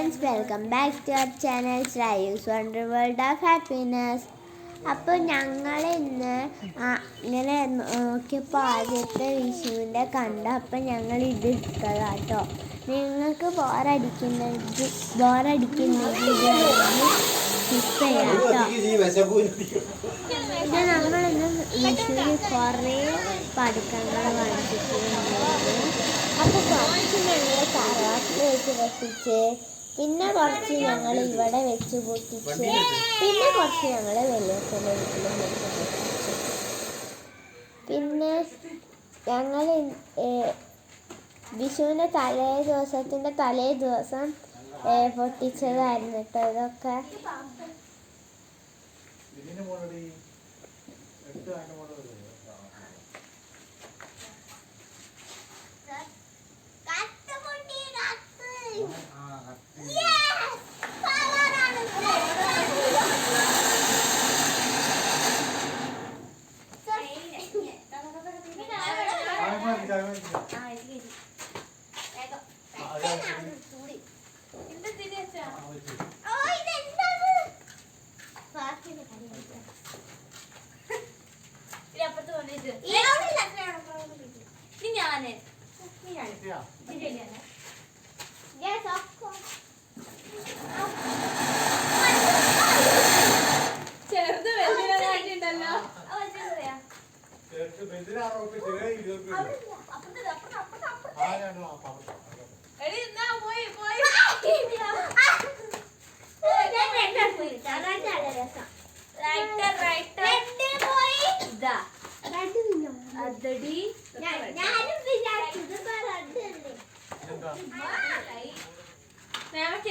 Friends, welcome back to our channel ശ്രയൂസ് wonder world of happiness. അപ്പോൾ ഞങ്ങൾ ഇന്ന് ഇങ്ങനെ നോക്കിയപ്പോൾ ആദ്യത്തെ വിഷുവിൻ്റെ കണ്ട അപ്പം ഞങ്ങൾ ഇത് ഇട്ടതാട്ടോ. നിങ്ങൾക്ക് ബോറടിക്കുന്നെങ്കിൽ സ്കിപ്പ് ചെയ്യാം കേട്ടോ. ഇത് നമ്മളിന്ന് വിഷുവിന് കുറേ പടക്കങ്ങൾ വാങ്ങിച്ചിട്ടുണ്ടായിരുന്നു. അപ്പോൾ കുറച്ച് ഞങ്ങൾ തറവാട്ടിൽ വെച്ച് പൊട്ടിച്ച്, പിന്നെ കുറച്ച് ഞങ്ങൾ ഇവിടെ വെച്ച് പൊട്ടിച്ച്, പിന്നെ കുറച്ച് ഞങ്ങൾ വെള്ളിയപ്പൻ്റെ വീട്ടിലും വെച്ച് പൊട്ടിച്ചു. പിന്നെ ഞങ്ങൾ വിഷുവിൻ്റെ തലേ ദിവസം പൊട്ടിച്ചതായിരുന്നു കേട്ടോ ഇതൊക്കെ.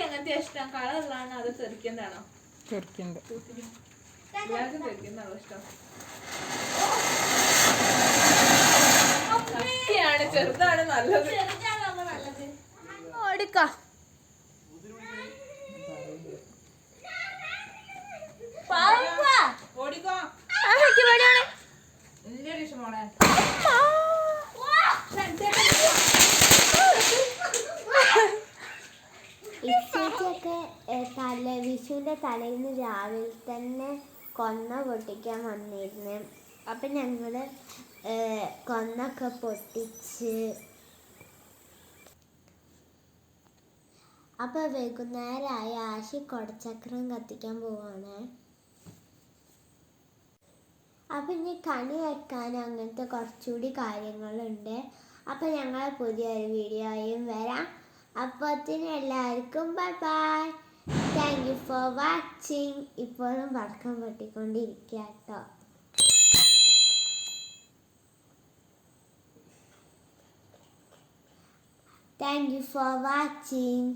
അങ്ങനത്തെ ഇഷ്ടം കളറിലാണ് അത് തെറിക്കുന്നതാണോ? എല്ലാവർക്കും തെറിക്കുന്നതാണോ ഇഷ്ടം? സത്യാണ്, ചെറുതാണ് നല്ലത്. ഓടിക്കോ ഓടിക്കോ മോളെ. ഇച്ചൊക്കെ വിഷുവിൻ്റെ തലേന്ന് രാവിലെ തന്നെ കൊന്ന പൊട്ടിക്കാൻ വന്നിരുന്നു. അപ്പം ഞങ്ങൾ കൊന്നൊക്കെ പൊട്ടിച്ച്, അപ്പോൾ വൈകുന്നേരമായ ആശി കൊടച്ചക്രം കത്തിക്കാൻ പോവാണ്. അപ്പം ഇനി കണി വെക്കാൻ അങ്ങനത്തെ കുറച്ചുകൂടി കാര്യങ്ങളുണ്ട്. അപ്പം ഞങ്ങൾ പുതിയൊരു വീഡിയോയും വരാം. അപ്പോഴത്തേനും എല്ലാവർക്കും bye bye. Thank you for watching. ഇപ്പോഴും പടക്കം പൊട്ടിക്കൊണ്ടിരിക്കുക കേട്ടോ. Thank you for watching.